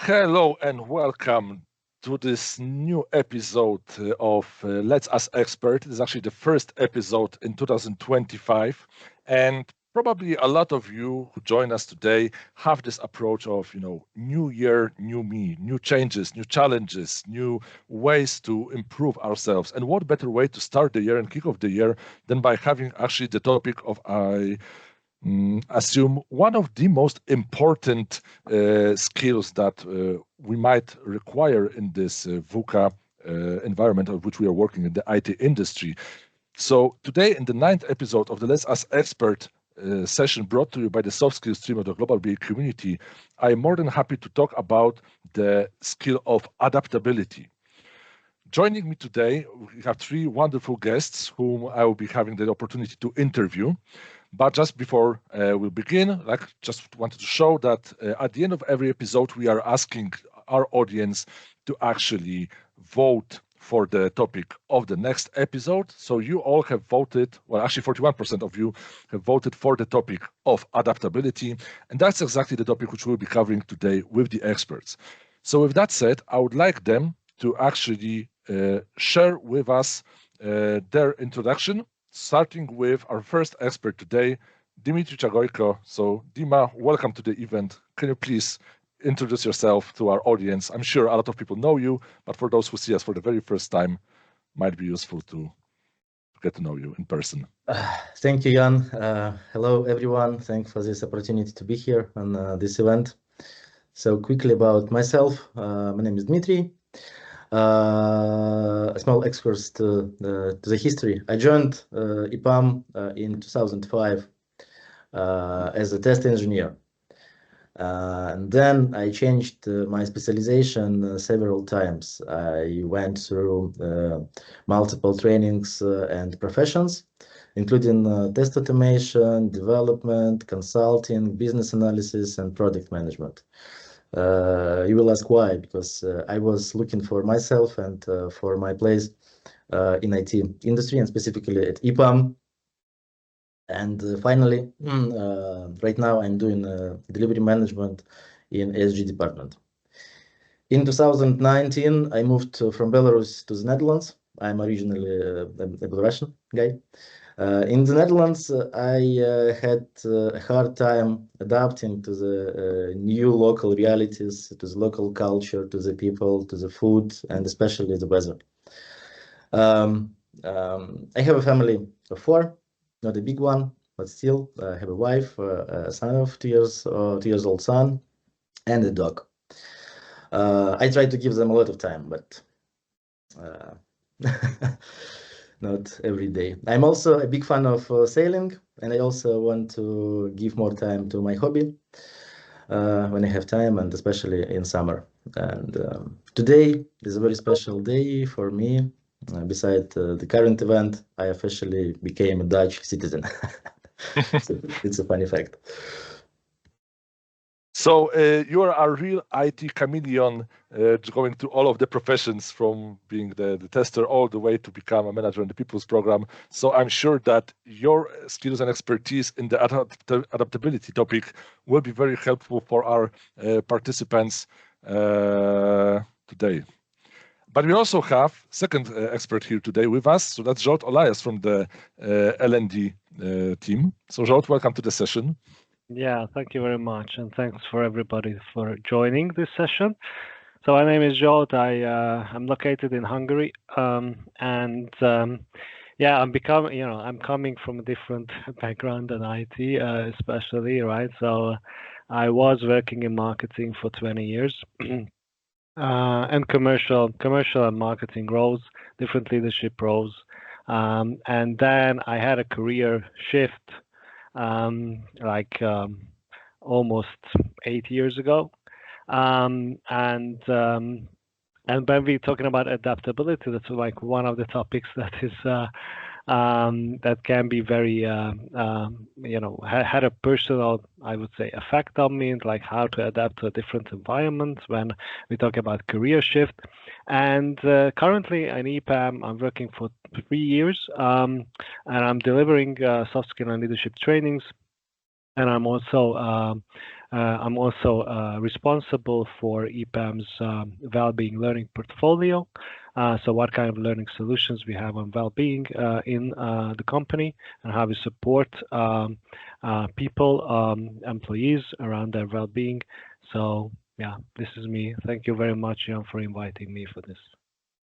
Hello and welcome to this new episode of Let's Ask Expert. It is actually the first episode in 2025, and probably a lot of you who join us today have this approach of, new year, new me, new changes, new challenges, new ways to improve ourselves. And what better way to start the year and kick off the year than by having actually the topic of assume one of the most important skills that we might require in this VUCA environment of which we are working in the IT industry. So today, in the 9th episode of the Let's Ask Expert session brought to you by the soft skills stream of the Global BA community, I am more than happy to talk about the skill of adaptability. Joining me today, we have three wonderful guests whom I will be having the opportunity to interview. But just before we begin, just wanted to show that at the end of every episode, we are asking our audience to actually vote for the topic of the next episode. So you all have voted, well, actually 41% of you have voted for the topic of adaptability. And that's exactly the topic which we'll be covering today with the experts. So with that said, I would like them to actually share with us their introduction, starting with our first expert today, Dmitry Chagoiko. So, Dima, welcome to the event. Can you please introduce yourself to our audience? I'm sure a lot of people know you, but for those who see us for the very first time, might be useful to get to know you in person. Thank you, Jan. Hello, everyone. Thanks for this opportunity to be here on this event. So quickly about myself. My name is Dmitry. A small excursus to the history. I joined EPAM in 2005 as a test engineer. And then I changed my specialization several times. I went through multiple trainings and professions, including test automation, development, consulting, business analysis, and product management. You will ask why, because I was looking for myself and for my place in IT industry, and specifically at EPAM. And finally, right now I'm doing delivery management in SG department. In 2019, I moved from Belarus to the Netherlands. I'm originally a Belarusian guy. In the Netherlands, I had a hard time adapting to the new local realities, to the local culture, to the people, to the food, and especially the weather. I have a family of four, not a big one, but still I have a wife, a son of 2 years old son, and a dog. I try to give them a lot of time, but not every day. I'm also a big fan of sailing, and I also want to give more time to my hobby when I have time, and especially in summer. And today is a very special day for me. Besides the current event, I officially became a Dutch citizen. So it's a funny fact. So you are a real IT chameleon, going through all of the professions, from being the tester all the way to become a manager in the People's Program. So I'm sure that your skills and expertise in the adaptability topic will be very helpful for our participants today. But we also have second expert here today with us. So that's Zsolt Olajos from the L&D team. So Zsolt, welcome to the session. Yeah, thank you very much, and thanks for everybody for joining this session. So my name is Zsolt. I'm located in Hungary, and yeah, I'm coming from a different background than IT, especially, right? So I was working in marketing for 20 years, and commercial and marketing roles, different leadership roles, and then I had a career shift. Almost 8 years ago, and when we're talking about adaptability, that's like one of the topics that is that can be very had a personal, I would say, effect on me, like how to adapt to a different environment when we talk about career shift. And currently in EPAM, I'm working for 3 years, and I'm delivering soft skill and leadership trainings. And I'm also I'm also responsible for EPAM's well-being learning portfolio. So what kind of learning solutions we have on well-being in the company, and how we support people, employees around their well-being. So yeah, this is me. Thank you very much, Jan, for inviting me for this.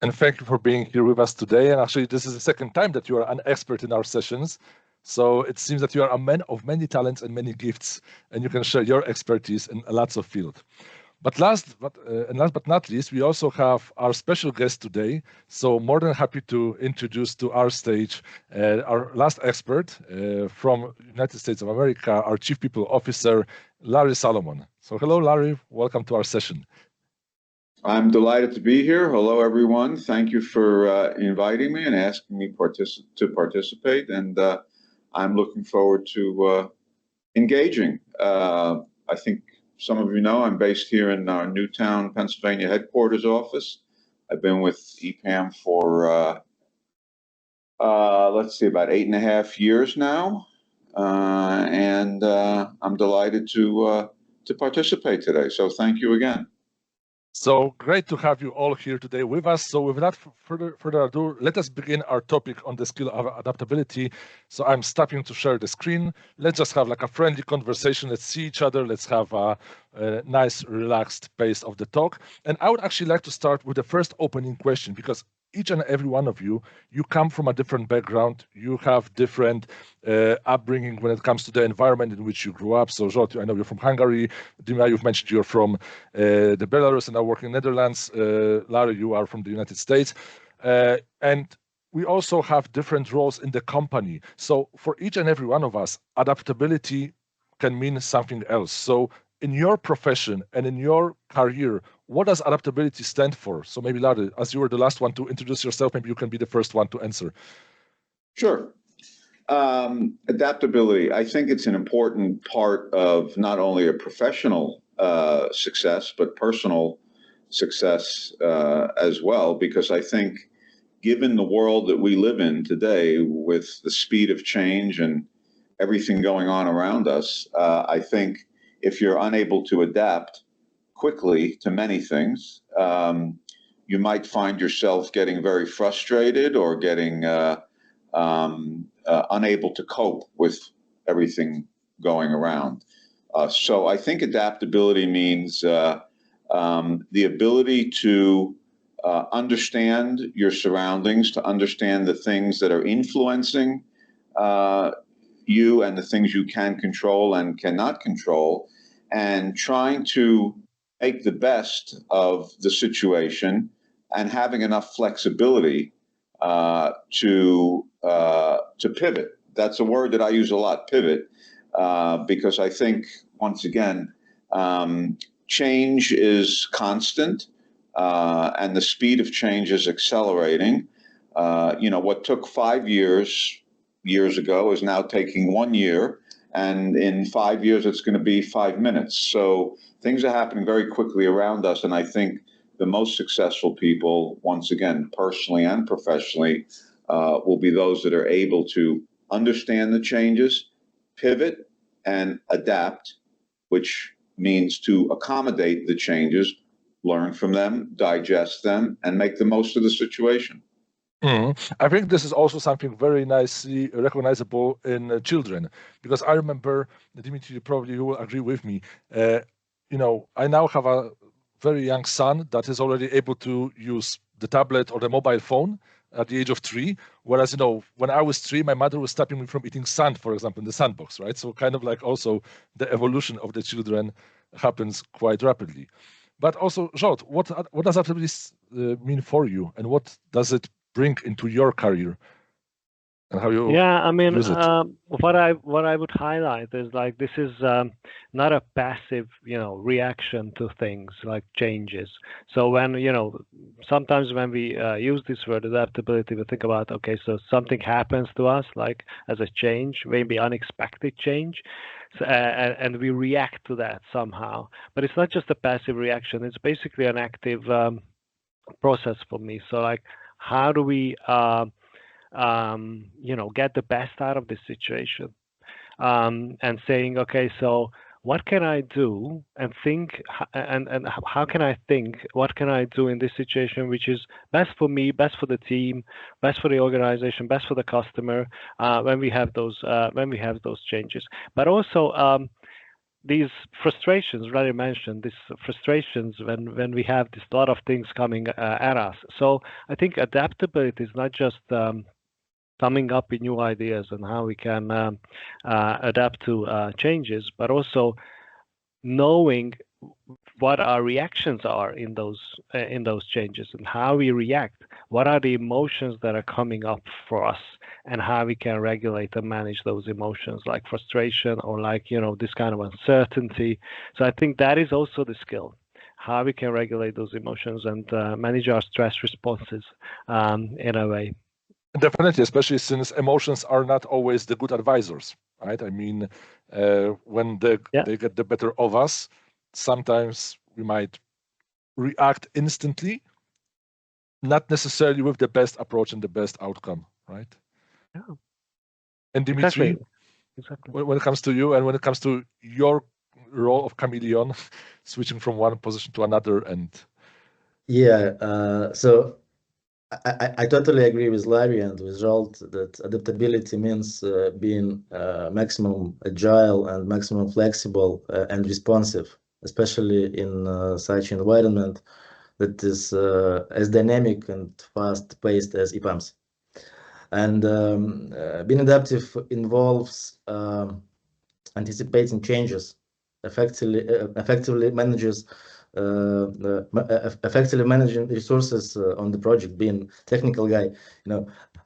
And thank you for being here with us today. And actually, this is the second time that you are an expert in our sessions. So it seems that you are a man of many talents and many gifts, and you can share your expertise in lots of fields. But last but not least, we also have our special guest today. So more than happy to introduce to our stage our last expert from United States of America, our Chief People Officer, Larry Solomon. So hello, Larry. Welcome to our session. I'm delighted to be here. Hello, everyone. Thank you for inviting me and asking me to participate. And I'm looking forward to engaging. I think some of you know I'm based here in our Newtown, Pennsylvania headquarters office. I've been with EPAM for, let's see, about 8.5 years now. And I'm delighted to participate today. So thank you again. So great to have you all here today with us. So without further ado, let us begin our topic on the skill of adaptability. So I'm stopping to share the screen. Let's just have like a friendly conversation. Let's see each other. Let's have a nice, relaxed pace of the talk. And I would actually like to start with the first opening question, because each and every one of you, you come from a different background. You have different upbringing when it comes to the environment in which you grew up. So Zsolt, I know you're from Hungary. Dmitry, you've mentioned you're from the Belarus and now working in Netherlands. Larry, you are from the United States. And we also have different roles in the company. So for each and every one of us, adaptability can mean something else. So in your profession and in your career, what does adaptability stand for? So maybe Larry, as you were the last one to introduce yourself, maybe you can be the first one to answer. Sure. Adaptability, I think it's an important part of not only a professional success, but personal success as well, because I think given the world that we live in today with the speed of change and everything going on around us, I think if you're unable to adapt quickly to many things, you might find yourself getting very frustrated or getting unable to cope with everything going around. So I think adaptability means the ability to understand your surroundings, to understand the things that are influencing you and the things you can control and cannot control, and trying to make the best of the situation and having enough flexibility to pivot. That's a word that I use a lot, pivot, because I think, once again, change is constant and the speed of change is accelerating. What took 5 years ago is now taking 1 year, and in 5 years it's going to be 5 minutes. So things are happening very quickly around us, and I think the most successful people, once again, personally and professionally, will be those that are able to understand the changes, pivot, and adapt, which means to accommodate the changes, learn from them, digest them, and make the most of the situation. I think this is also something very nicely recognizable in children, because I remember, Dmitry, probably you will agree with me, I now have a very young son that is already able to use the tablet or the mobile phone at the age of 3, whereas, when I was 3, my mother was stopping me from eating sand, for example, in the sandbox, right? So kind of like also the evolution of the children happens quite rapidly. But also, Zsolt, what does adaptability mean for you, and what does it bring into your career, and how you use it? What I would highlight is like this is not a passive reaction to things like changes. So when sometimes when we use this word adaptability, we think about, okay, so something happens to us like as a change, maybe unexpected change, and we react to that somehow. But it's not just a passive reaction, it's basically an active process for me. So like, how do we get the best out of this situation, and saying, okay, so what can I do and think, and how can I think, what can I do in this situation which is best for me, best for the team, best for the organization, best for the customer, when we have those changes. But also these frustrations, Rally mentioned, these frustrations when we have this lot of things coming at us. So I think adaptability is not just coming up with new ideas and how we can adapt to changes, but also knowing what our reactions are in those changes and how we react. What are the emotions that are coming up for us, and how we can regulate and manage those emotions, like frustration or like this kind of uncertainty. So I think that is also the skill, how we can regulate those emotions and manage our stress responses in a way. Definitely, especially since emotions are not always the good advisors, right? I mean, when they get the better of us, sometimes we might react instantly, not necessarily with the best approach and the best outcome, right? Yeah. And Dmitry, exactly. When it comes to you and when it comes to your role of chameleon, switching from one position to another, and so I totally agree with Larry and with Zsolt that adaptability means being maximum agile and maximum flexible and responsive, especially in such environment that is as dynamic and fast-paced as EPAMs. And being adaptive involves anticipating changes, effectively managing resources on the project, being technical guy,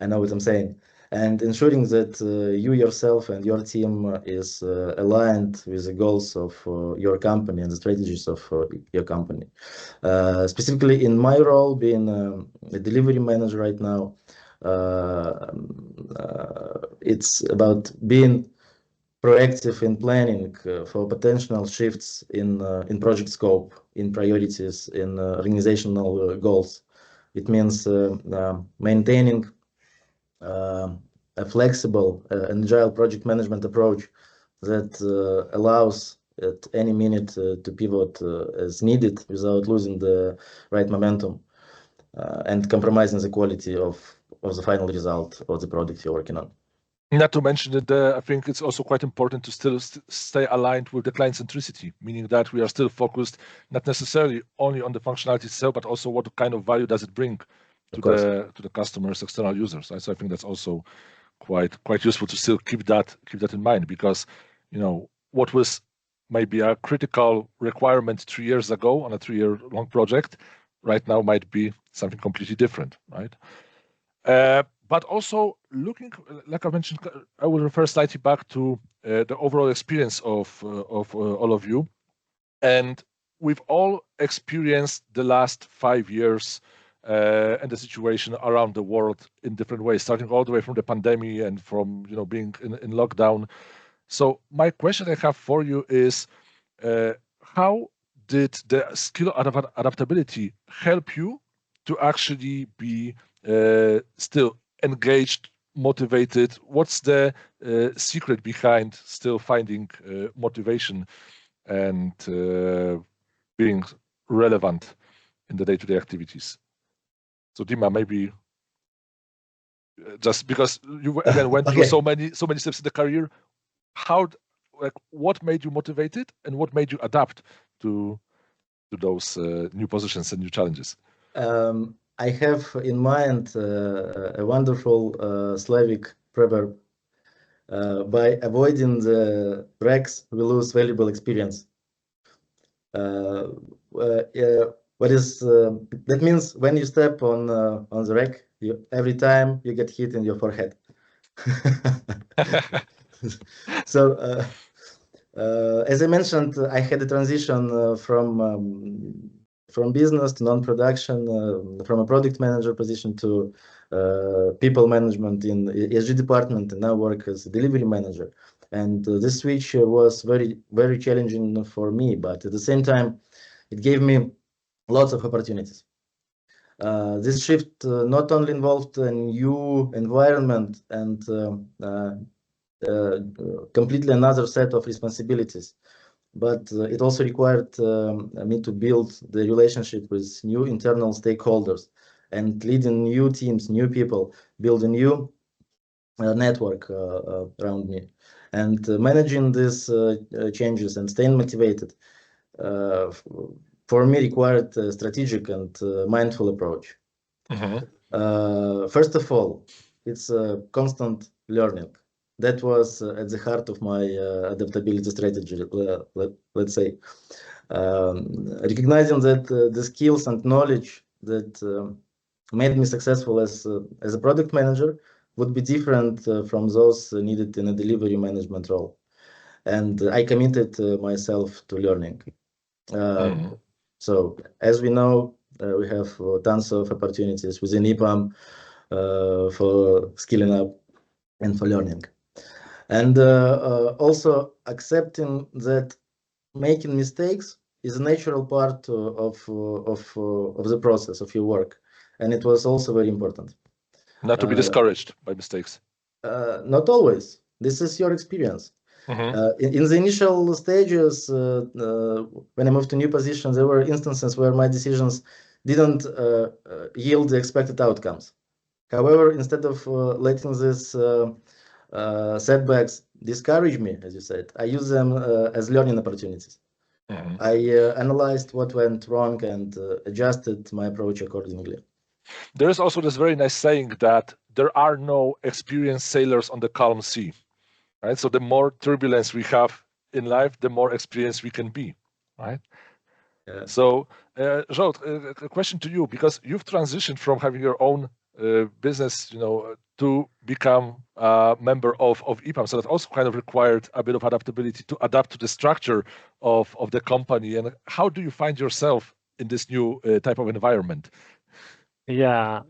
I know what I'm saying, and ensuring that you yourself and your team is aligned with the goals of your company and the strategies of your company. Specifically in my role, being a delivery manager right now, it's about being proactive in planning for potential shifts in project scope, in priorities, in organizational goals. It means maintaining a flexible and agile project management approach that allows at any minute to pivot as needed without losing the right momentum and compromising the quality of the final result of the product you're working on. Not to mention that I think it's also quite important to still stay aligned with the client centricity, meaning that we are still focused not necessarily only on the functionality itself, but also what kind of value does it bring to the customers, external users. Right? So I think that's also quite useful to still keep that in mind, because what was maybe a critical requirement 3 years ago on a 3-year long project, right now might be something completely different, right? But also looking, like I mentioned, I will refer slightly back to the overall experience of all of you. And we've all experienced the last 5 years and the situation around the world in different ways, starting all the way from the pandemic and from being in lockdown. So my question I have for you is, how did the skill of adaptability help you to actually be still engaged, motivated? What's the secret behind still finding motivation and being relevant in the day-to-day activities? So Dima, maybe just because you again went through so many steps in the career, what made you motivated and what made you adapt to those new positions and new challenges? I have in mind a wonderful Slavic proverb: by avoiding the wrecks, we lose valuable experience. That means when you step on the wreck, every time you get hit in your forehead. So as I mentioned, I had a transition from business to non-production, from a product manager position to people management in ESG department, and now work as a delivery manager. And this switch was very, very challenging for me, but at the same time, it gave me lots of opportunities. This shift not only involved a new environment and completely another set of responsibilities, but it also required me to build the relationship with new internal stakeholders and leading new teams, new people, build a new network around me, and managing these changes and staying motivated for me required a strategic and mindful approach. First of all, it's constant learning. That was at the heart of my adaptability strategy, let's say. Recognizing that the skills and knowledge that made me successful as a product manager would be different from those needed in a delivery management role. And I committed myself to learning. So as we know, we have tons of opportunities within EPAM for skilling up and for learning. And also accepting that making mistakes is a natural part of the process of your work. And it was also very important. Not to be discouraged by mistakes. Not always. This is your experience. In the initial stages, when I moved to new positions, there were instances where my decisions didn't yield the expected outcomes. However, instead of letting these setbacks discourage me, as you said, I use them as learning opportunities. I analyzed what went wrong and adjusted my approach accordingly. There is also this very nice saying that there are no experienced sailors on the calm sea. Right? So the more turbulence we have in life, the more experienced we can be, right? Yeah. So, Zsolt, a question to you, because you've transitioned from having your own business, to become a member of EPAM. So that also kind of required a bit of adaptability to adapt to the structure of the company. And how do you find yourself in this new type of environment? Yeah,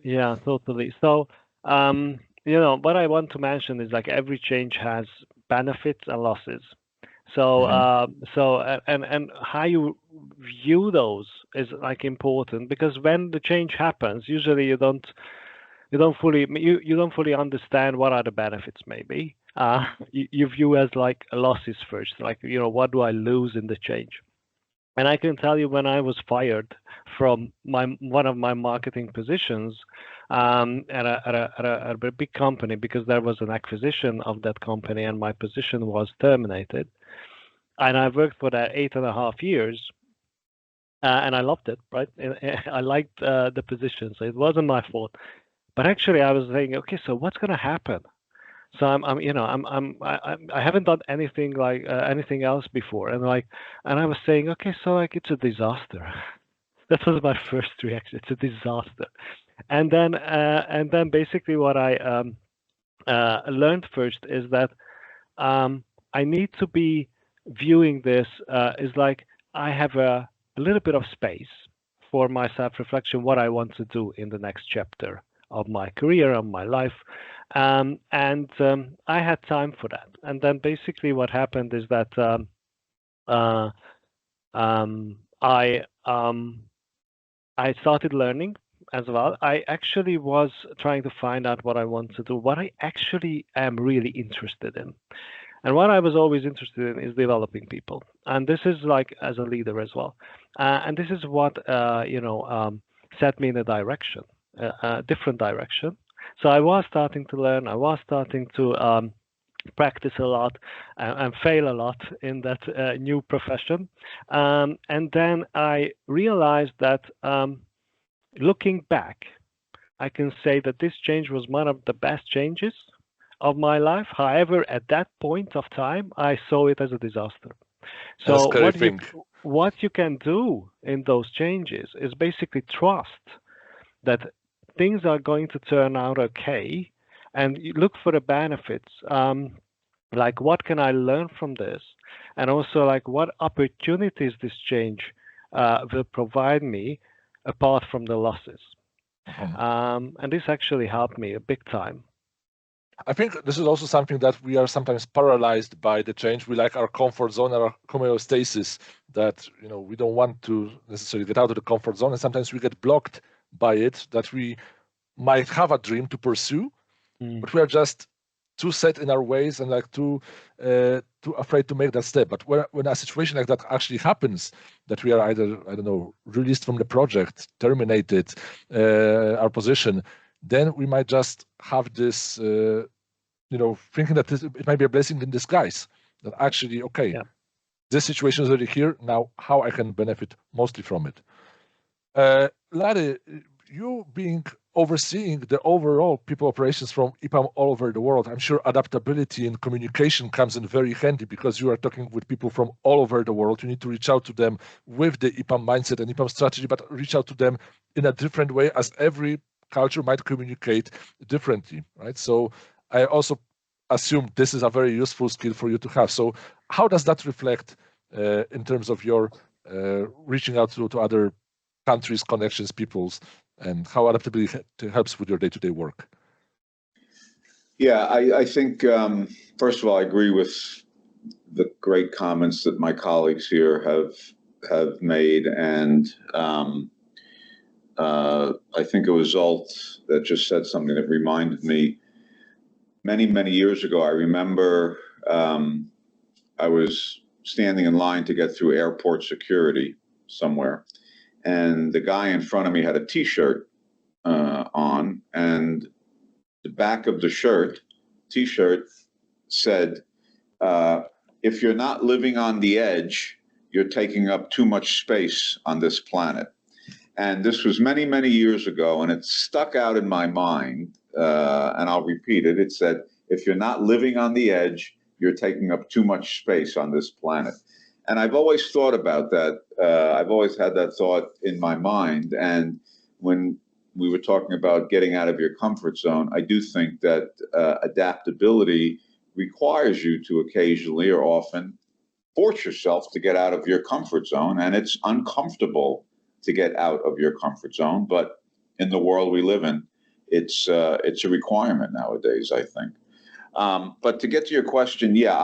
totally. So, what I want to mention is like every change has benefits and losses. So, and how you view those is like important, because when the change happens, usually you don't fully understand what are the benefits. Maybe you view as like losses first, like what do I lose in the change? And I can tell you, when I was fired from one of my marketing positions at a big company, because there was an acquisition of that company and my position was terminated, and I worked for that 8.5 years, and I loved it. Right, I liked the position, so it wasn't my fault. But actually, I was saying, okay, so what's going to happen? So I haven't done anything like anything else before, and I was saying, okay, so like it's a disaster. That was my first reaction. It's a disaster. And then basically what I learned first is that I need to be viewing this is like I have a little bit of space for my self-reflection, what I want to do in the next chapter of my career, of my life. And I had time for that. And then basically what happened is that I started learning as well. I actually was trying to find out what I want to do, what I actually am really interested in. And what I was always interested in is developing people. And this is like as a leader as well. And this is what, set me in a direction, a different direction. So I was starting to learn. I was starting to practice a lot and fail a lot in that new profession. And then I realized that looking back, I can say that this change was one of the best changes of my life. However, at that point of time, I saw it as a disaster. So what you can do in those changes is basically trust that things are going to turn out okay, and you look for the benefits. Like, what can I learn from this? And also, like, what opportunities this change will provide me apart from the losses. And this actually helped me a big time. I think this is also something that we are sometimes paralyzed by the change. We like our comfort zone, our homeostasis, that we don't want to necessarily get out of the comfort zone, and sometimes we get blocked by it, that we might have a dream to pursue, but we are just too set in our ways and like too afraid to make that step. But when a situation like that actually happens, that we are either, I don't know, released from the project, terminated our position, then we might just have this, thinking that it might be a blessing in disguise. That actually, okay, this situation is already here. Now, how I can benefit mostly from it. Larry, you being overseeing the overall people operations from EPAM all over the world, I'm sure adaptability and communication comes in very handy because you are talking with people from all over the world. You need to reach out to them with the EPAM mindset and EPAM strategy, but reach out to them in a different way, as every culture might communicate differently, right? So I also assume this is a very useful skill for you to have. So how does that reflect in terms of your reaching out to other countries, connections, peoples, and how adaptability helps with your day-to-day work? Yeah, I think, first of all, I agree with the great comments that my colleagues here have made. And I think it was Zsolt that just said something that reminded me. Many, many years ago, I remember I was standing in line to get through airport security somewhere. And the guy in front of me had a T-shirt on, and the back of the T-shirt said, if you're not living on the edge, you're taking up too much space on this planet. And this was many, many years ago, and it stuck out in my mind, and I'll repeat it. It said, if you're not living on the edge, you're taking up too much space on this planet. And I've always thought about that. I've always had that thought in my mind. And when we were talking about getting out of your comfort zone, I do think that adaptability requires you to occasionally or often force yourself to get out of your comfort zone. And it's uncomfortable to get out of your comfort zone. But in the world we live in, it's a requirement nowadays, I think. But to get to your question, yeah,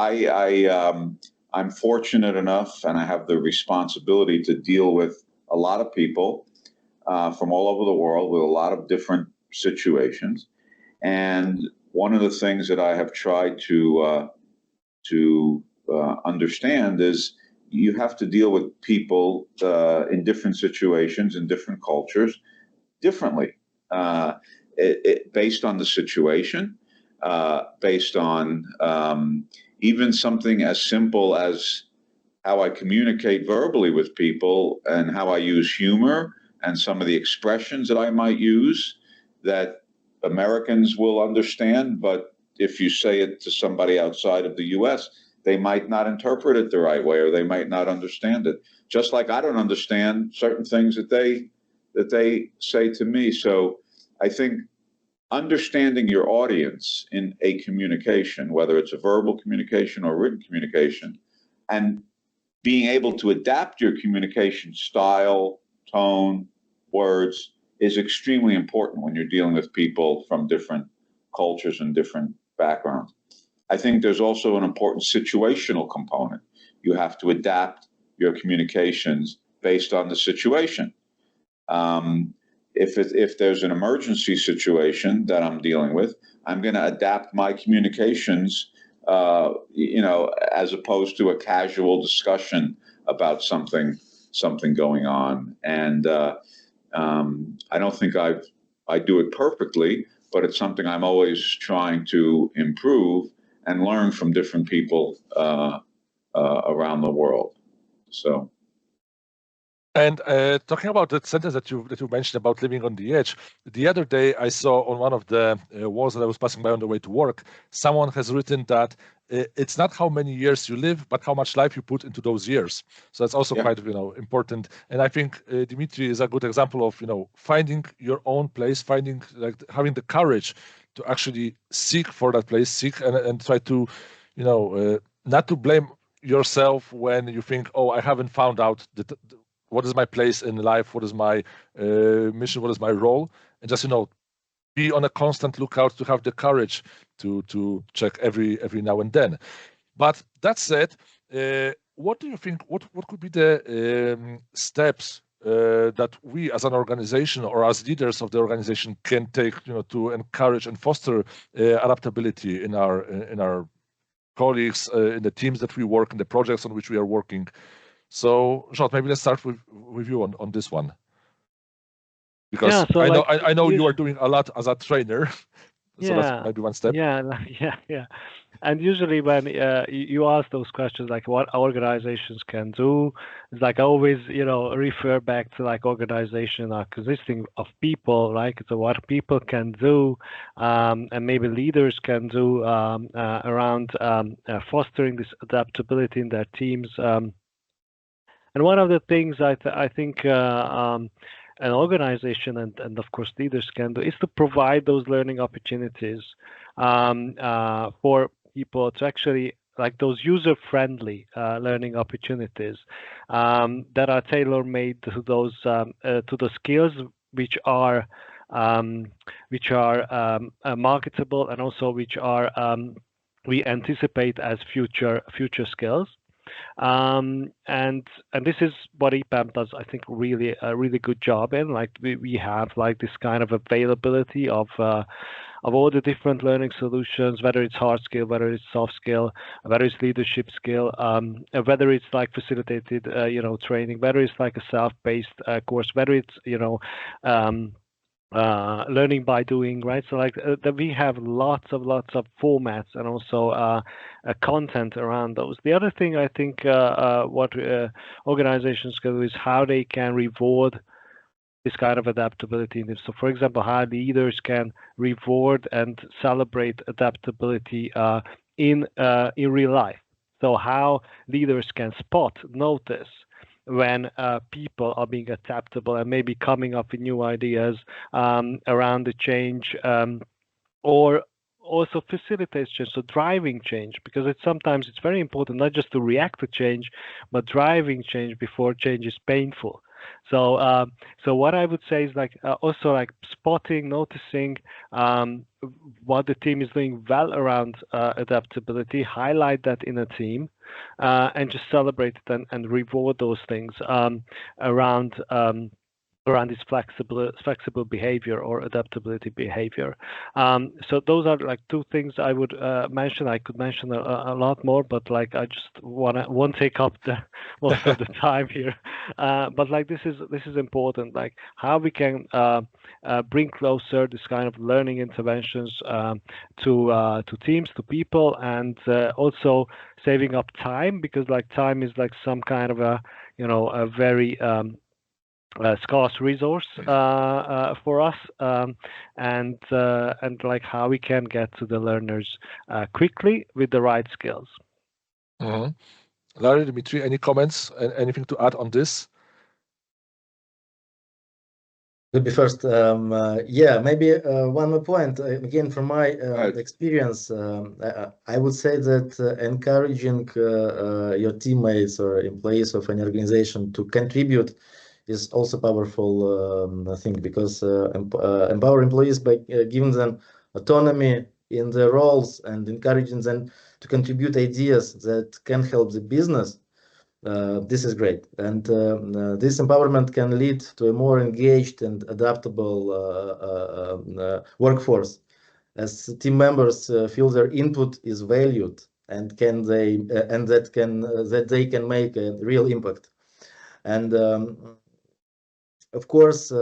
I'm fortunate enough, and I have the responsibility to deal with a lot of people from all over the world with a lot of different situations. And one of the things that I have tried to understand is you have to deal with people in different situations, in different cultures, differently, based on the situation, based on even something as simple as how I communicate verbally with people and how I use humor and some of the expressions that I might use that Americans will understand. But if you say it to somebody outside of the US, they might not interpret it the right way, or they might not understand it. Just like I don't understand certain things that they say to me. So I think understanding your audience in a communication, whether it's a verbal communication or written communication, and being able to adapt your communication style, tone, words is extremely important when you're dealing with people from different cultures and different backgrounds. I think there's also an important situational component. You have to adapt your communications based on the situation. If there's an emergency situation that I'm dealing with, I'm going to adapt my communications, as opposed to a casual discussion about something going on. And I don't think I do it perfectly, but it's something I'm always trying to improve and learn from different people around the world. So. And talking about that sentence that you mentioned about living on the edge, the other day I saw on one of the walls that I was passing by on the way to work, someone has written that it's not how many years you live, but how much life you put into those years. So that's also quite important. And I think Dmitry is a good example of finding your own place, having the courage to actually seek for that place, and try to not to blame yourself when you think, oh, I haven't found out what is my place in life, what is my mission, what is my role, and just be on a constant lookout to have the courage to check every now and then. But that said, what do you think? What could be the steps that we as an organization or as leaders of the organization can take, to encourage and foster adaptability in our colleagues, in the teams that we work, in the projects on which we are working. So, Zsolt, maybe let's start with you on this one, because Yeah, so I know you are doing a lot as a trainer. So that's maybe one step. Yeah. And usually when you ask those questions, like what organizations can do, it's like I always, refer back to like organization are consisting of people, right? So what people can do, and maybe leaders can do around fostering this adaptability in their teams. And one of the things I think an organization and of course leaders can do is to provide those learning opportunities for people to actually, like those user-friendly learning opportunities that are tailor-made to those to the skills which are marketable, and also which are we anticipate as future skills. And this is what EPAM does, I think, really a really good job in. Like we have like this kind of availability of all the different learning solutions, whether it's hard skill, whether it's soft skill, whether it's leadership skill, whether it's like facilitated training, whether it's like a self-paced course, whether it's learning by doing, right? So like that we have lots of formats and also content around those. The other thing I think what organizations can do is how they can reward this kind of adaptability. So for example, how leaders can reward and celebrate adaptability in real life. So how leaders can spot, notice when people are being adaptable and maybe coming up with new ideas around the change, or also facilitates change, so driving change, because sometimes it's very important not just to react to change, but driving change before change is painful. So so what I would say is like also like spotting, noticing what the team is doing well around adaptability, highlight that in a team, and just celebrate it and reward those things around this flexible behavior or adaptability behavior. So those are like two things I would mention. I could mention a lot more, but like I just won't take up the most of the time here. But like this is important, like how we can bring closer this kind of learning interventions to teams, to people, and also saving up time, because like time is like some kind of a very scarce resource for us, and like how we can get to the learners quickly with the right skills. Mm-hmm. Larry, Dmitry, any comments and anything to add on this? Maybe first, maybe one more point. Again, from my experience, I would say that encouraging your teammates or employees of an organization to contribute is also powerful thing, because empower employees by giving them autonomy in their roles and encouraging them to contribute ideas that can help the business. This is great, and this empowerment can lead to a more engaged and adaptable workforce, as team members feel their input is valued and that they can make a real impact. And of course,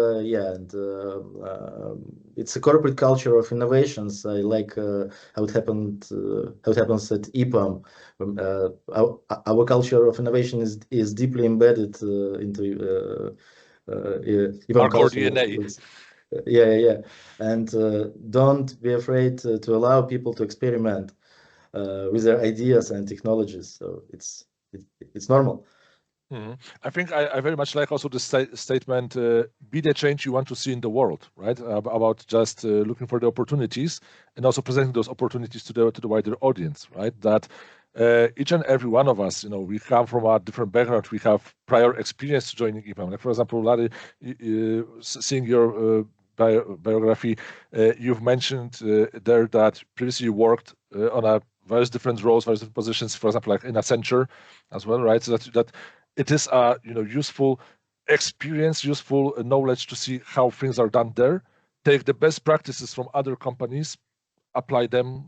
it's a corporate culture of innovations. I like how it happens at EPAM. Our culture of innovation is deeply embedded into EPAM our core DNA. And don't be afraid to allow people to experiment with their ideas and technologies. So it's normal. Mm-hmm. I think I very much like also the statement, be the change you want to see in the world, right? About just looking for the opportunities and also presenting those opportunities to the wider audience, right? That each and every one of us, we come from a different background. We have prior experience joining EPAM. Like, for example, Larry, seeing your biography, you've mentioned there that previously you worked on various different roles, various different positions, for example, like in Accenture as well, right? So that it is a useful experience, useful knowledge to see how things are done there, take the best practices from other companies, apply them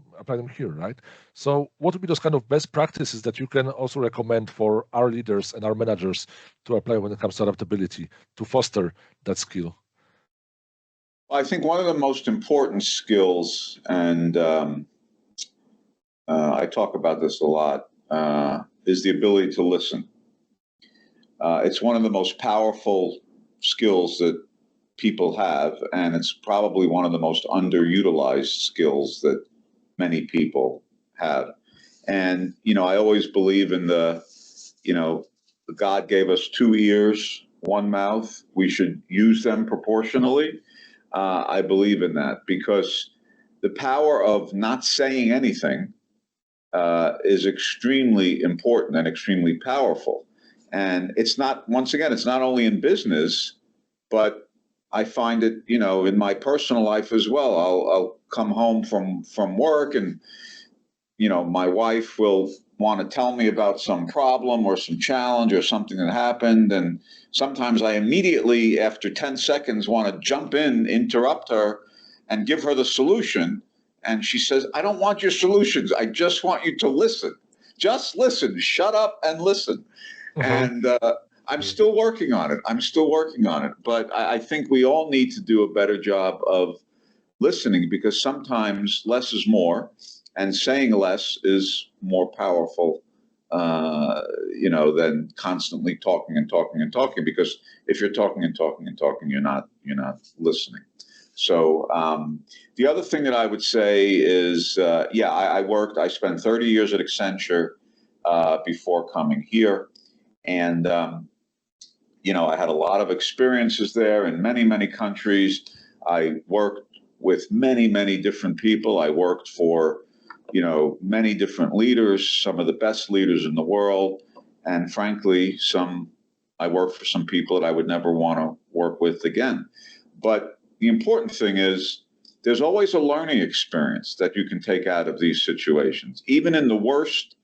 here, right? So what would be those kind of best practices that you can also recommend for our leaders and our managers to apply when it comes to adaptability, to foster that skill? I think one of the most important skills, and I talk about this a lot, is the ability to listen. It's one of the most powerful skills that people have, and it's probably one of the most underutilized skills that many people have. And, I always believe in God gave us 2 ears, 1 mouth. We should use them proportionally. I believe in that because the power of not saying anything is extremely important and extremely powerful. And it's not, once again, it's not only in business, but I find it, in my personal life as well. I'll come home from work and, my wife will want to tell me about some problem or some challenge or something that happened. And sometimes I immediately, after 10 seconds, want to jump in, interrupt her, and give her the solution. And she says, I don't want your solutions. I just want you to listen. Just listen. Shut up and listen. And I'm still working on it. But I think we all need to do a better job of listening because sometimes less is more. And saying less is more powerful, than constantly talking and talking and talking. Because if you're talking and talking and talking, you're not listening. So the other thing that I would say is, I spent 30 years at Accenture before coming here, and I had a lot of experiences there in many, many countries. I worked with many, many different people. I worked for many different leaders, some of the best leaders in the world. And frankly, I worked for some people that I would never want to work with again. But the important thing is there's always a learning experience that you can take out of these situations. Even in the worst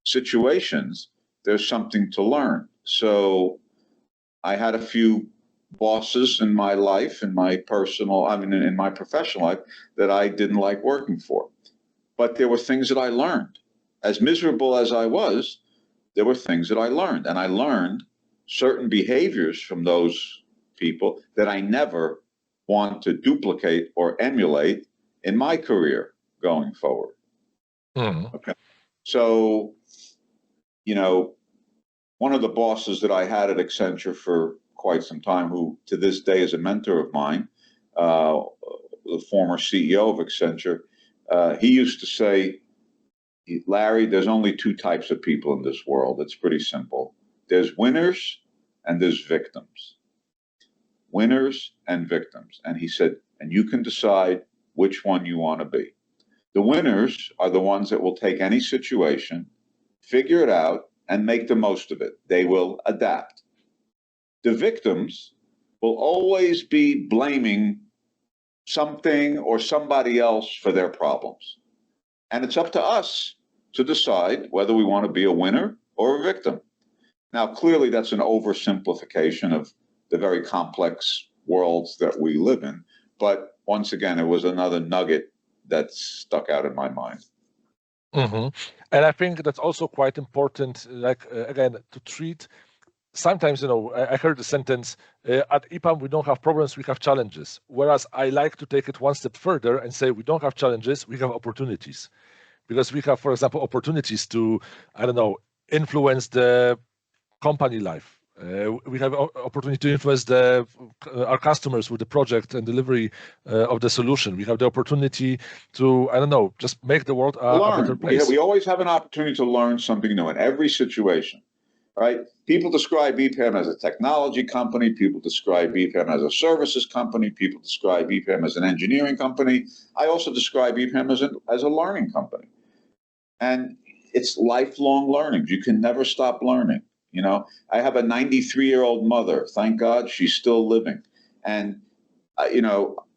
situations, there's something to learn. So I had a few bosses in my life, in my professional life, that I didn't like working for. But there were things that I learned. As miserable as I was, there were things that I learned. And I learned certain behaviors from those people that I never want to duplicate or emulate in my career going forward. Okay. So, one of the bosses that I had at Accenture for quite some time, who to this day is a mentor of mine, the former CEO of Accenture, he used to say, Larry, there's only 2 types of people in this world. It's pretty simple. There's winners and there's victims. Winners and victims. And he said, and you can decide which one you want to be. The winners are the ones that will take any situation, figure it out, and make the most of it. They will adapt. The victims will always be blaming something or somebody else for their problems. And it's up to us to decide whether we want to be a winner or a victim. Now, clearly, that's an oversimplification of the very complex worlds that we live in. But once again, it was another nugget that stuck out in my mind. And I think that's also quite important, again, to treat. Sometimes, I heard the sentence, at EPAM, we don't have problems, we have challenges. Whereas I like to take it one step further and say we don't have challenges, we have opportunities. Because we have, for example, opportunities to, influence the company life. We have opportunity to influence our customers with the project and delivery of the solution. We have the opportunity to, just make the world a better place. We always have an opportunity to learn something new in every situation. Right? People describe EPAM as a technology company. People describe EPAM as a services company. People describe EPAM as an engineering company. I also describe EPAM as a learning company. And it's lifelong learning. You can never stop learning. I have a 93-year-old mother. Thank God she's still living. And,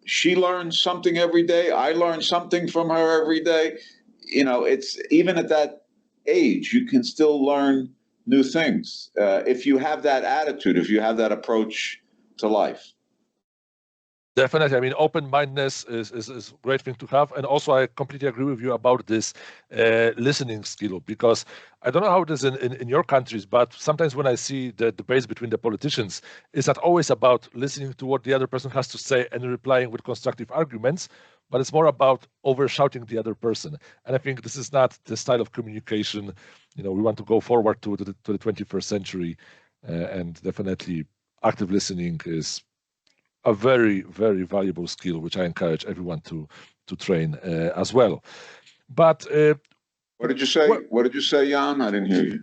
she learns something every day. I learn something from her every day. It's even at that age, you can still learn new things if you have that attitude, if you have that approach to life. Definitely. I mean, open-mindedness is a great thing to have. And also, I completely agree with you about this listening skill, because I don't know how it is in your countries, but sometimes when I see the debates between the politicians, it's not always about listening to what the other person has to say and replying with constructive arguments, but it's more about overshouting the other person. And I think this is not the style of communication. We want to go forward to the 21st century, and definitely active listening is a very, very valuable skill, which I encourage everyone to train as well. But what did you say? What did you say, Jan? I didn't hear you.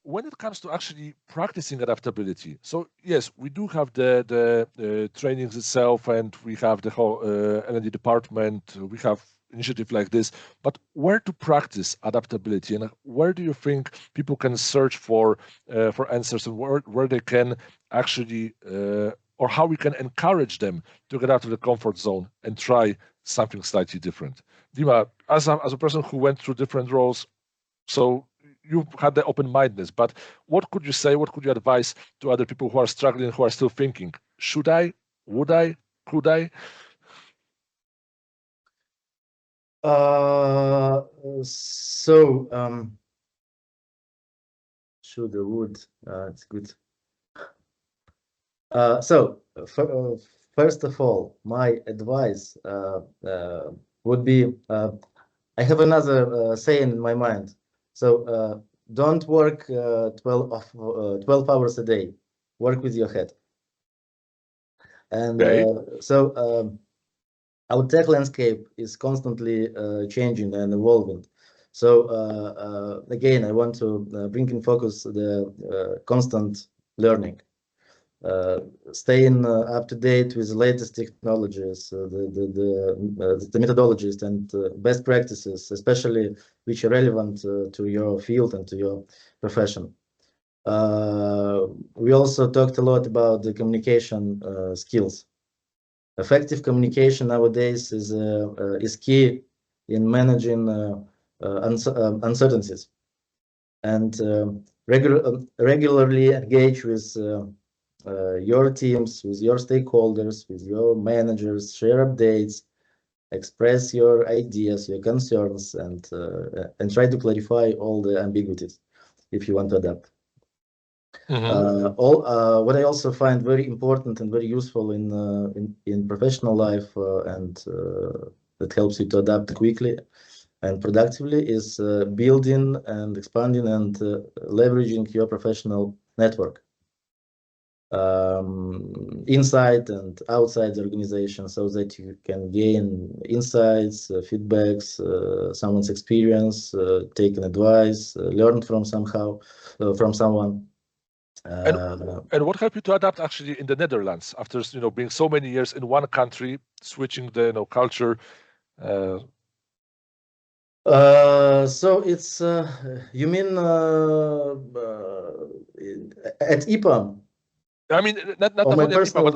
When it comes to actually practicing adaptability, so yes, we do have the trainings itself, and we have the whole L&D department. We have initiative like this, but where to practice adaptability, and where do you think people can search for answers, and where they can actually or how we can encourage them to get out of the comfort zone and try something slightly different? Dima, as a person who went through different roles, so you've had the open-mindedness, but what could you say, what could you advise to other people who are struggling, who are still thinking, should I, would I, could I? Should or would, it's good. So first of all, my advice would be, I have another saying in my mind. So don't work 12 hours a day. Work with your head. And so our tech landscape is constantly changing and evolving. So again, I want to bring in focus the constant learning. Staying up to date with the latest technologies, the methodologies and best practices, especially which are relevant to your field and to your profession. We also talked a lot about the communication skills. Effective communication nowadays is key in managing uncertainties, and regularly engage with your teams, with your stakeholders, with your managers, share updates, express your ideas, your concerns, and try to clarify all the ambiguities if you want to adapt. What I also find very important and very useful in professional life and that helps you to adapt quickly and productively is building and expanding and leveraging your professional network. Inside and outside the organization, so that you can gain insights, feedbacks, someone's experience, take an advice, learn from someone. And what helped you to adapt actually in the Netherlands after being so many years in one country, switching the culture? So it's you mean at EPAM? I mean, not only people,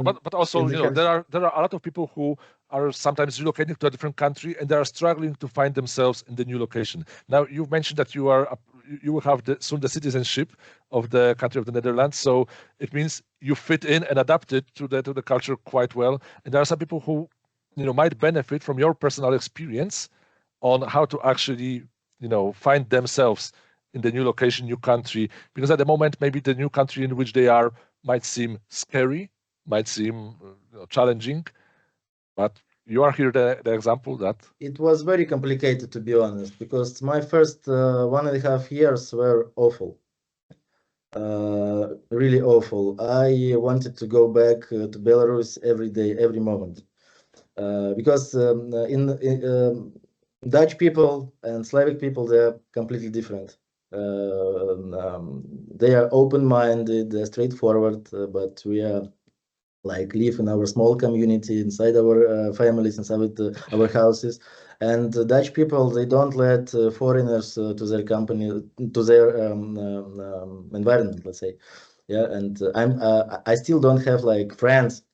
but also there are a lot of people who are sometimes relocating to a different country and they are struggling to find themselves in the new location. Now, you've mentioned that you will have soon the citizenship of the country of the Netherlands, so it means you fit in and adapted to the culture quite well. And there are some people who might benefit from your personal experience on how to actually find themselves in the new location, new country, because at the moment, maybe the new country in which they are might seem scary, might seem challenging, but you are here the example that... It was very complicated, to be honest, because my first 1.5 years were awful. Really awful. I wanted to go back to Belarus every day, every moment, because in Dutch people and Slavic people, they're completely different. They are open-minded, they're straightforward, but we are live in our small community, inside our families, inside our houses. And Dutch people, they don't let foreigners to their company, to their environment, let's say. Yeah, and I still don't have friends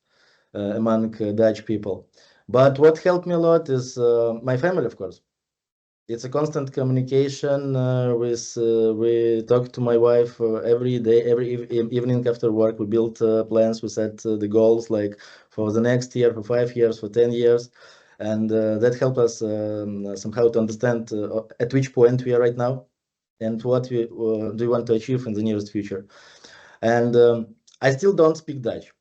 among Dutch people. But what helped me a lot is my family, of course. it's a constant communication we talk to my wife every day, every evening after work. We build plans, we set the goals like for the next year, for 5 years, for 10 years. And that helps us somehow to understand at which point we are right now and what we do want to achieve in the nearest future. And I still don't speak Dutch.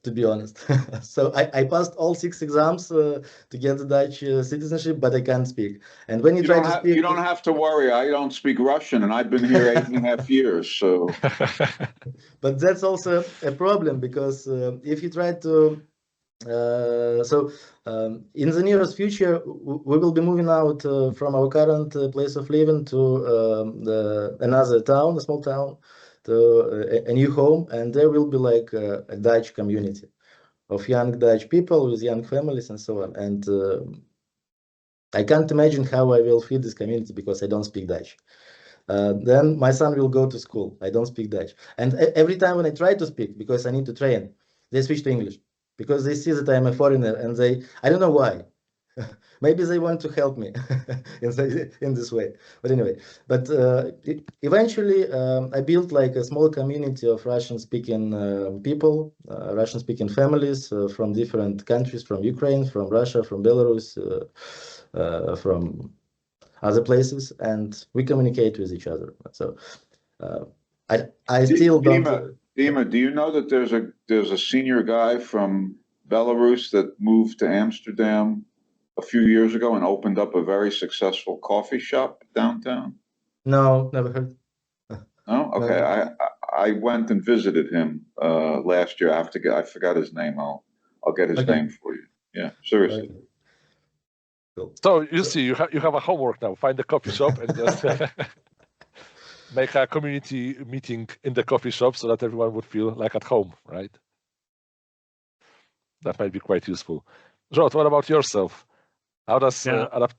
To be honest. So I passed all 6 exams to get the Dutch citizenship, but I can't speak. And when you try to speak, you don't have to worry. I don't speak Russian, and I've been here 8.5 years. So, but that's also a problem because if you try to, in the nearest future, we will be moving out from our current place of living to another town, a small town, to a new home, and there will be like a Dutch community of young Dutch people with young families and so on. And I can't imagine how I will feed this community because I don't speak Dutch. Then my son will go to school. I don't speak Dutch. And every time when I try to speak, because I need to train, they switch to English because they see that I'm a foreigner and I don't know why. Maybe they want to help me in this way. But anyway, eventually I built like a small community of Russian-speaking people, Russian-speaking families from different countries, from Ukraine, from Russia, from Belarus, from other places, and we communicate with each other. So I still don't. Dima, do you know that there's a senior guy from Belarus that moved to Amsterdam a few years ago and opened up a very successful coffee shop downtown? No, never heard. No? Okay. No. I went and visited him last year. I forgot his name. I'll get his name for you. Yeah, seriously. Okay. Cool. So you see, you have a homework now. Find a coffee shop and just make a community meeting in the coffee shop so that everyone would feel like at home, right? That might be quite useful. Zsolt, what about yourself? How does adapt?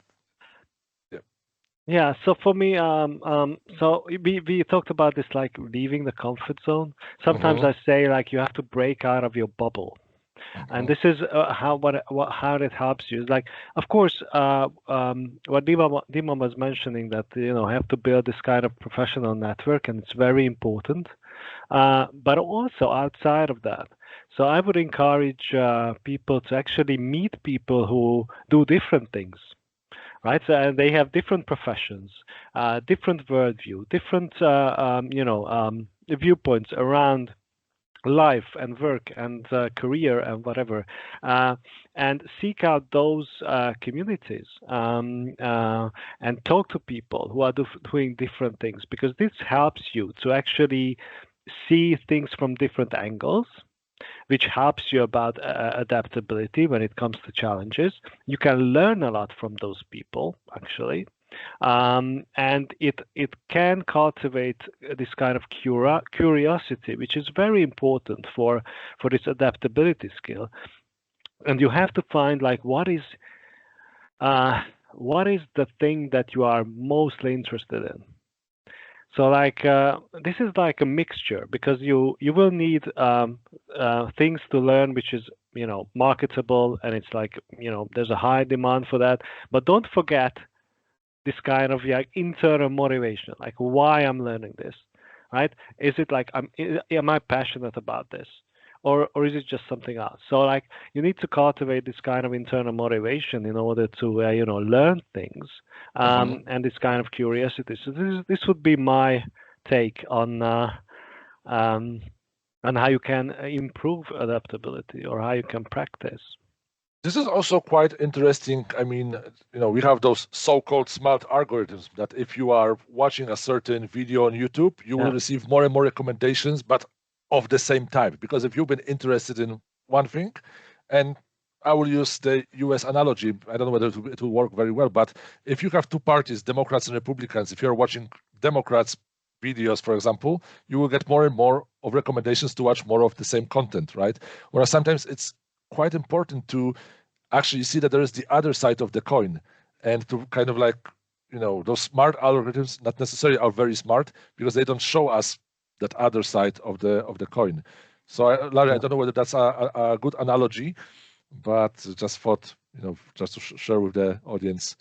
Yeah, so for me, so we talked about this, like leaving the comfort zone. Sometimes I say like you have to break out of your bubble, and this is how it helps you. It's like, of course, what Dima was mentioning, that have to build this kind of professional network, and it's very important. But also outside of that, so I would encourage people to actually meet people who do different things. Right, so they have different professions, different worldview, different viewpoints around life and work and career and whatever, and seek out those communities and talk to people who are doing different things, because this helps you to actually see things from different angles, which helps you about adaptability when it comes to challenges. You can learn a lot from those people, actually. And it can cultivate this kind of curiosity, which is very important for this adaptability skill. And you have to find like what is the thing that you are mostly interested in. So like this is like a mixture, because you will need things to learn which is marketable, and it's like there's a high demand for that. But don't forget this kind of like internal motivation, like why I'm learning this, right? Is it like am I passionate about this, or is it just something else? So like you need to cultivate this kind of internal motivation in order to learn things, and this kind of curiosity. So this would be my take on how you can improve adaptability, or how you can practice. This is also quite interesting. I mean, we have those so-called smart algorithms that if you are watching a certain video on YouTube, you will receive more and more recommendations, but of the same type. Because if you've been interested in one thing, and I will use the US analogy, I don't know whether it will work very well, but if you have two parties, Democrats and Republicans, if you're watching Democrats videos, for example, you will get more and more of recommendations to watch more of the same content, right? Whereas sometimes it's quite important to actually see that there is the other side of the coin, and to kind of like, those smart algorithms not necessarily are very smart, because they don't show us that other side of the coin. So Larry, I don't know whether that's a good analogy, but just thought, just to share with the audience.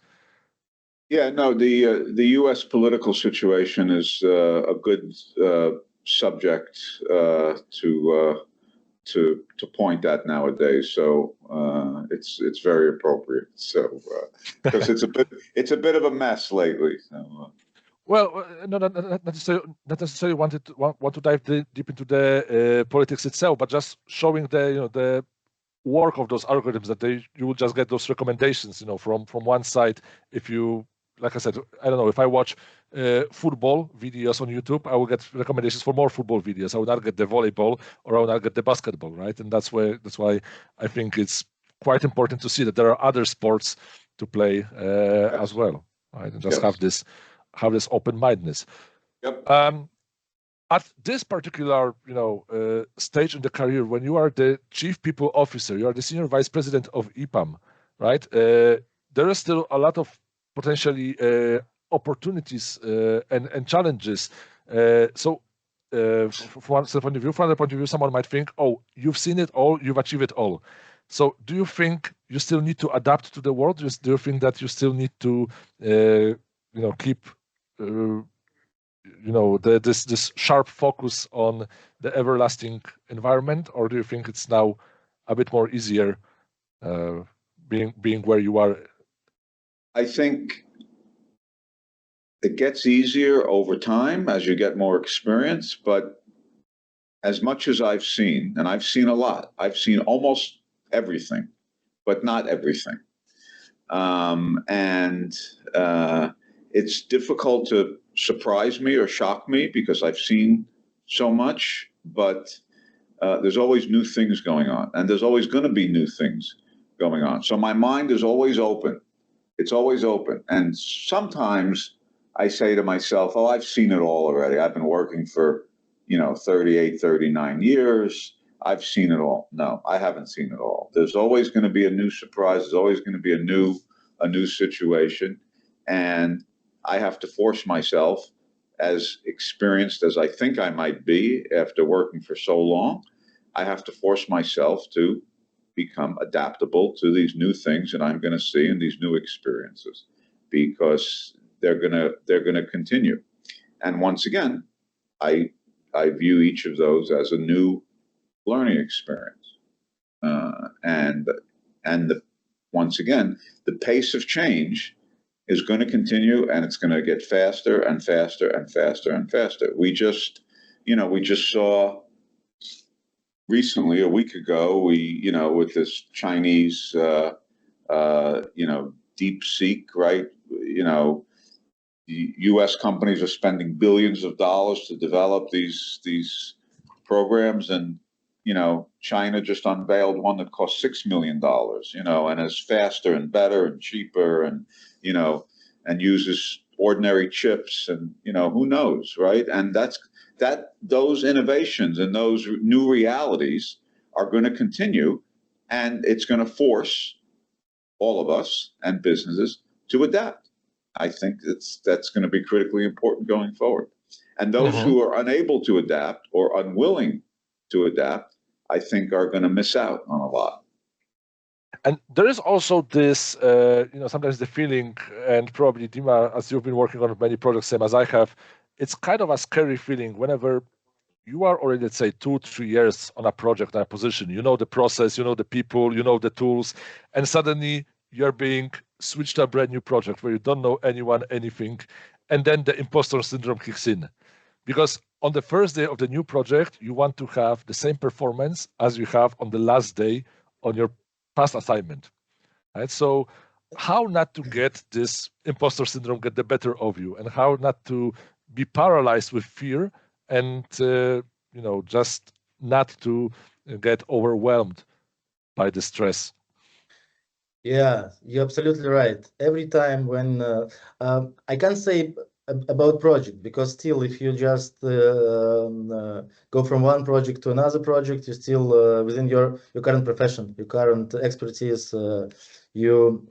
Yeah, no, the U.S. political situation is a good subject to point at nowadays. So it's very appropriate. So because it's a bit of a mess lately. So, well, no, not necessarily want to dive deep into the politics itself, but just showing the work of those algorithms that you will just get those recommendations, from one side. If you, like I said, I don't know, if I watch football videos on YouTube, I will get recommendations for more football videos. I will not get the volleyball, or I will not get the basketball, right? And that's why I think it's quite important to see that there are other sports to play as well, right? And just have this open-mindedness. Yep. At this particular, stage in the career, when you are the chief people officer, you are the senior vice president of EPAM, right? There is still a lot of potentially opportunities and challenges. So, from one point of view, from another point of view, someone might think, "Oh, you've seen it all, you've achieved it all." So, do you think you still need to adapt to the world? Do you think that you still need to, keep this sharp focus on the everlasting environment, or do you think it's now a bit more easier being where you are? I think it gets easier over time as you get more experience, but as much as I've seen, and I've seen a lot, I've seen almost everything, but not everything. It's difficult to surprise me or shock me because I've seen so much, but there's always new things going on, and there's always going to be new things going on. So my mind is always open. It's always open. And sometimes I say to myself, oh, I've seen it all already. I've been working for, 38, 39 years. I've seen it all. No, I haven't seen it all. There's always going to be a new surprise. There's always going to be a new situation. And I have to force myself, as experienced as I think I might be after working for so long, I have to force myself to become adaptable to these new things that I'm going to see and these new experiences, because they're going to continue. And once again, I view each of those as a new learning experience. Once again, the pace of change is going to continue, and it's going to get faster and faster and faster and faster. We just saw recently, a week ago, with this Chinese, DeepSeek, right? The U.S. companies are spending billions of dollars to develop these programs, and China just unveiled one that cost $6 million, and is faster and better and cheaper, and and uses ordinary chips, and who knows, right? And those innovations and those new realities are going to continue, and it's going to force all of us and businesses to adapt. I think that's going to be critically important going forward. And those who are unable to adapt or unwilling to adapt, I think, are going to miss out on a lot. And there is also this, sometimes the feeling, and probably Dima, as you've been working on many projects, same as I have, it's kind of a scary feeling whenever you are already, let's say, 2-3 years on a project, on a position. You know the process, you know the people, you know the tools, and suddenly you're being switched to a brand new project where you don't know anyone, anything, and then the imposter syndrome kicks in. Because on the first day of the new project, you want to have the same performance as you have on the last day on your past assignment, right? So how not to get this imposter syndrome get the better of you, and how not to be paralyzed with fear, and just not to get overwhelmed by the stress. Yeah, you're absolutely right. Every time when I can't say about project, because still, if you just go from one project to another project, you're still within your current profession, your current expertise. You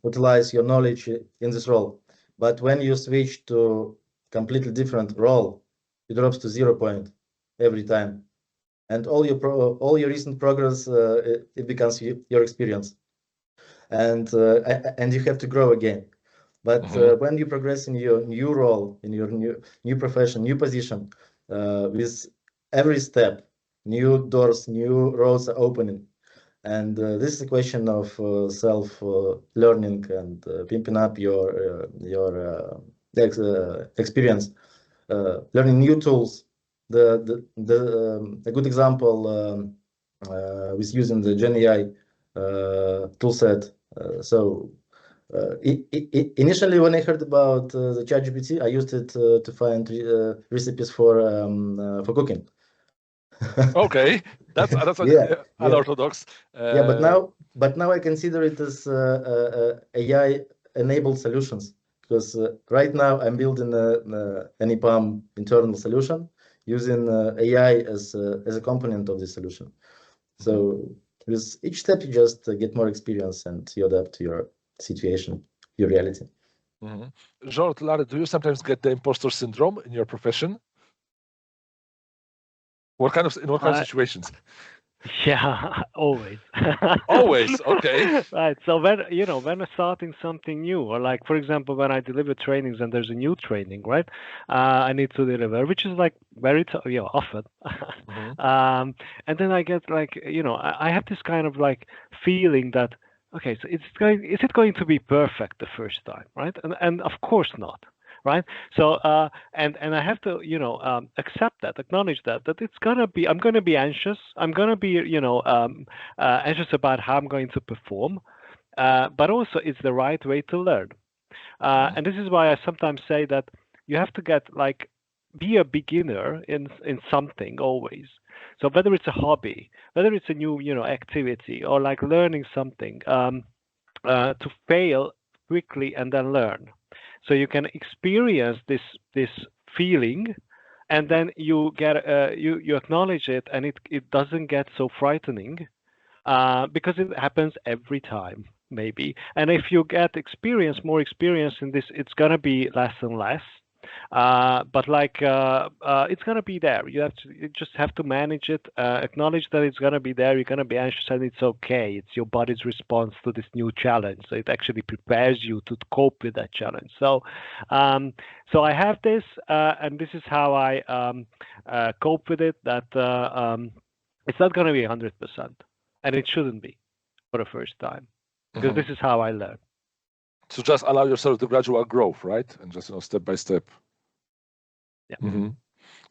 utilize your knowledge in this role. But when you switch to completely different role, it drops to 0 point every time, and all your recent progress it becomes your experience. And you have to grow again. But when you progress in your new role, in your new profession, new position, with every step, new doors, new roads are opening. And this is a question of self-learning and pimping up your experience, learning new tools. A good example with using the Gen AI toolset. Initially, when I heard about the ChatGPT, I used it to find recipes for cooking. Okay, that's Yeah. unorthodox. Yeah, but now I consider it as AI-enabled solutions, because right now I'm building an EPAM internal solution using AI as a component of the solution. So with each step, you just get more experience and you adapt to your situation, your reality. Zsolt, Lara, do you sometimes get the imposter syndrome in your profession? In what kind of situations? Yeah, always. Always, okay. Right. So when I'm starting something new, or like for example, when I deliver trainings and there's a new training, right? I need to deliver, which is like very often. And then I get like I have this kind of like feeling that okay, so is it going to be perfect the first time, right? And of course not. Right. So and I have to accept that, acknowledge that it's gonna be, I'm gonna be anxious. I'm gonna be anxious about how I'm going to perform. But also it's the right way to learn. And this is why I sometimes say that you have to be a beginner in something always. So whether it's a hobby, whether it's a new activity, or like learning something, to fail quickly and then learn. So you can experience this feeling, and then you get you acknowledge it, and it doesn't get so frightening, because it happens every time maybe. And if you get more experience in this, it's gonna be less and less. But it's gonna be there. You just have to manage it, acknowledge that it's gonna be there. You're gonna be anxious, and it's okay. It's your body's response to this new challenge. So it actually prepares you to cope with that challenge. So, so I have this, and this is how I cope with it. That it's not gonna be 100%, and it shouldn't be for the first time, because this is how I learn. So just allow yourself the gradual growth, right? And just step by step. Yeah.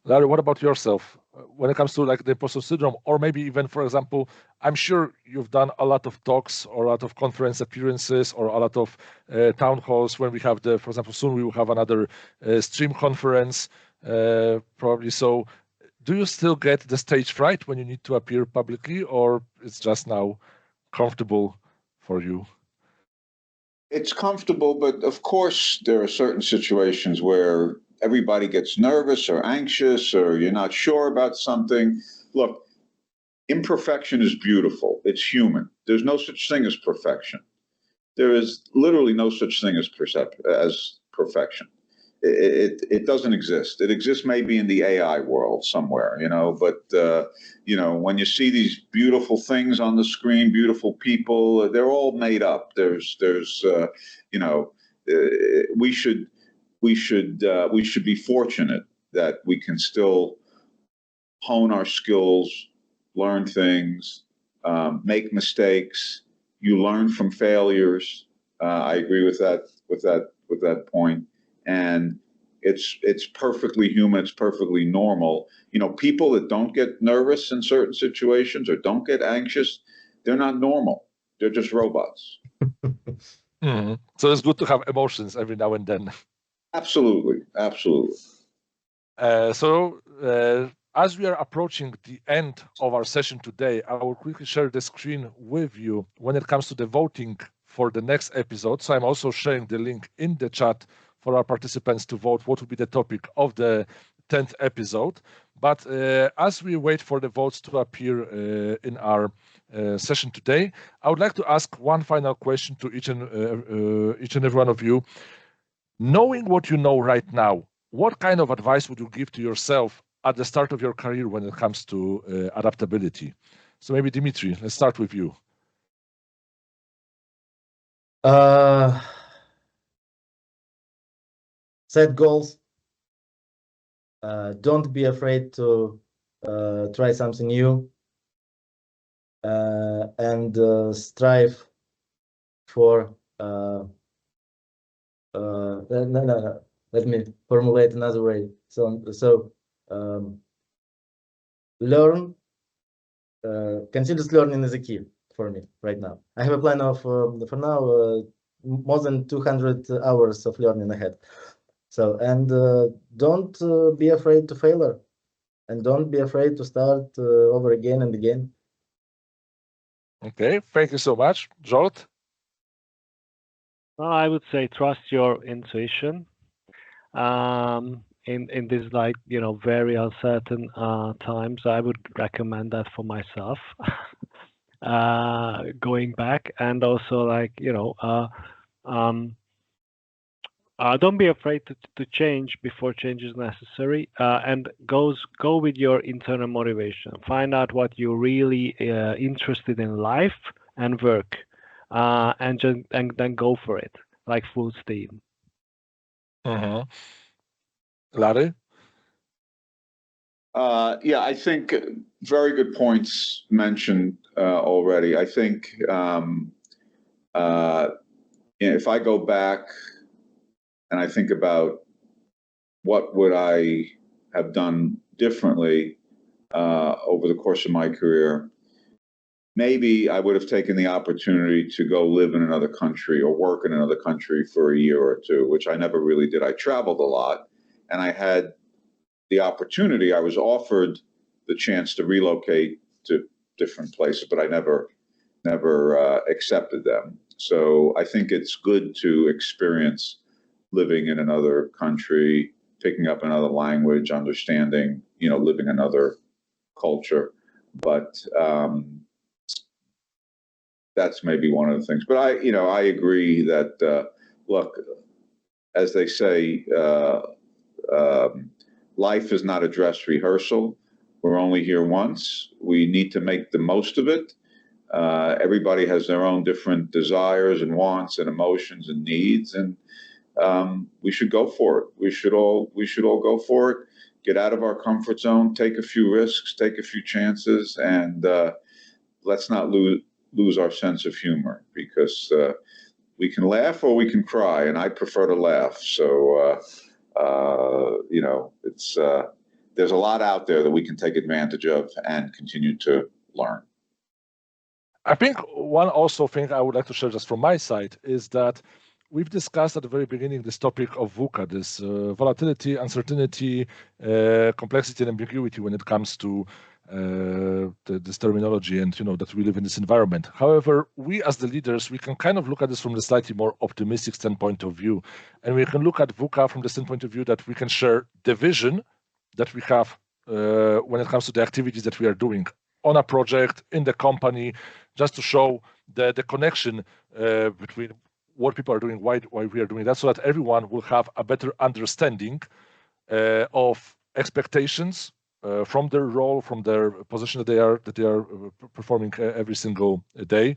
Larry, what about yourself when it comes to like the imposter syndrome, or maybe even, for example, I'm sure you've done a lot of talks or a lot of conference appearances or a lot of town halls. When we have for example, soon we will have another stream conference, probably. So, do you still get the stage fright when you need to appear publicly, or it's just now comfortable for you? It's comfortable, but of course there are certain situations where everybody gets nervous or anxious, or you're not sure about something. Look, imperfection is beautiful. It's human. There's no such thing as perfection. There is literally no such thing as perfection. It doesn't exist. It exists maybe in the AI world somewhere, but when you see these beautiful things on the screen, beautiful people, they're all made up. We should be fortunate that we can still hone our skills, learn things, make mistakes. You learn from failures. I agree with that point. And it's perfectly human. It's perfectly normal. People that don't get nervous in certain situations or don't get anxious, they're not normal. They're just robots. So it's good to have emotions every now and then. Absolutely. As we are approaching the end of our session today, I will quickly share the screen with you when it comes to the voting for the next episode. So I'm also sharing the link in the chat for our participants to vote what will be the topic of the 10th episode. But as we wait for the votes to appear in our session today, I would like to ask one final question to each and every one of you. Knowing what you know right now, what kind of advice would you give to yourself at the start of your career when it comes to adaptability? So maybe Dmitry, let's start with you. set goals. Don't be afraid to try something new, and strive for no. Let me formulate another way. Learn. Continuous learning is a key for me right now. I have a plan of for now more than 200 hours of learning ahead. So, and don't be afraid to failure, and don't be afraid to start over again and again. Okay, thank you so much, Zsolt. I would say trust your intuition. In this, like, very uncertain times, I would recommend that for myself. Going back, and also, like, don't be afraid to change before change is necessary, and go with your internal motivation. Find out what you're really interested in life and work, and then go for it, like full steam. Larry? Yeah, I think very good points mentioned already. I think if I go back and I think about what would I have done differently over the course of my career, maybe I would have taken the opportunity to go live in another country or work in another country for a year or two, which I never really did. I traveled a lot, and I had the opportunity. I was offered the chance to relocate to different places, but I never accepted them. So I think it's good to experience living in another country, picking up another language, understanding, living another culture. But that's maybe one of the things. But I agree that look, as they say, life is not a dress rehearsal. We're only here once. We need to make the most of it. Everybody has their own different desires and wants and emotions and needs, and we should go for it. We should all go for it. Get out of our comfort zone. Take a few risks. Take a few chances, and let's not lose our sense of humor, because we can laugh or we can cry, and I prefer to laugh. So. It's there's a lot out there that we can take advantage of and continue to learn. I think one also thing I would like to share just from my side is that we've discussed at the very beginning this topic of VUCA, this volatility, uncertainty, complexity, and ambiguity when it comes to this terminology, and that we live in this environment. However, we as the leaders, we can kind of look at this from the slightly more optimistic standpoint of view, and we can look at VUCA from the standpoint of view that we can share the vision that we have when it comes to the activities that we are doing on a project, in the company, just to show the connection between what people are doing, why we are doing that, so that everyone will have a better understanding of expectations from their role, from their position that they are performing every single day.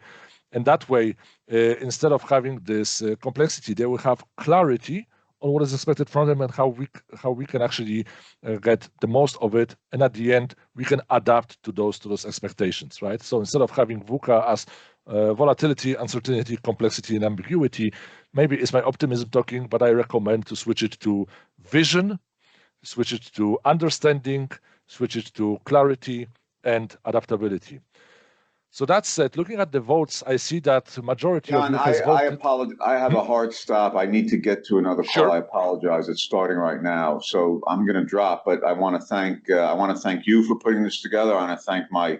And that way, instead of having this complexity, they will have clarity on what is expected from them and how we can actually get the most of it. And at the end, we can adapt to those expectations, right? So instead of having VUCA as volatility, uncertainty, complexity, and ambiguity, maybe it's my optimism talking, but I recommend to switch it to vision, switch it to understanding, switch it to clarity and adaptability. So that said, looking at the votes, I see that majority John, of you has voted. I apologize. I have a hard stop. I need to get to another call. Sure. I apologize. It's starting right now, so I'm going to drop. But I want to thank you for putting this together. I want to thank my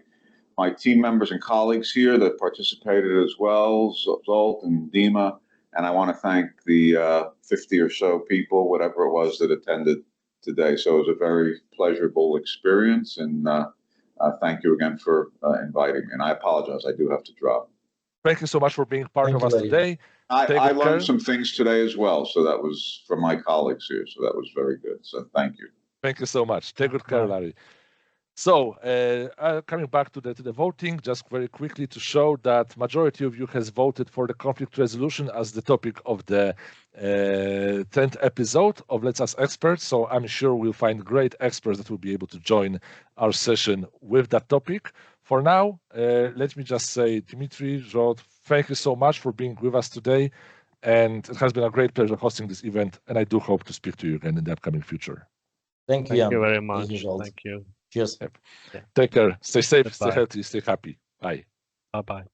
team members and colleagues here that participated as well, Zsolt and Dima, and I want to thank the 50 or so people, whatever it was, that attended today. So it was a very pleasurable experience, and thank you again for inviting me. And I apologize, I do have to drop. Thank you so much for being part of us today. I learned some things today as well, so that was from my colleagues here, so that was very good. So thank you. Thank you so much. Take good care, Larry. So coming back to the voting, just very quickly to show that majority of you has voted for the conflict resolution as the topic of the 10th episode of Let's Ask Experts. So I'm sure we'll find great experts that will be able to join our session with that topic. For now, let me just say, Dmitry, Zsolt, thank you so much for being with us today. And it has been a great pleasure hosting this event. And I do hope to speak to you again in the upcoming future. Thank you, Thank you Jan. very much. Zsolt. Thank you. Cheers. Take care. Stay safe, stay Goodbye. healthy, stay happy. Bye. Bye-bye.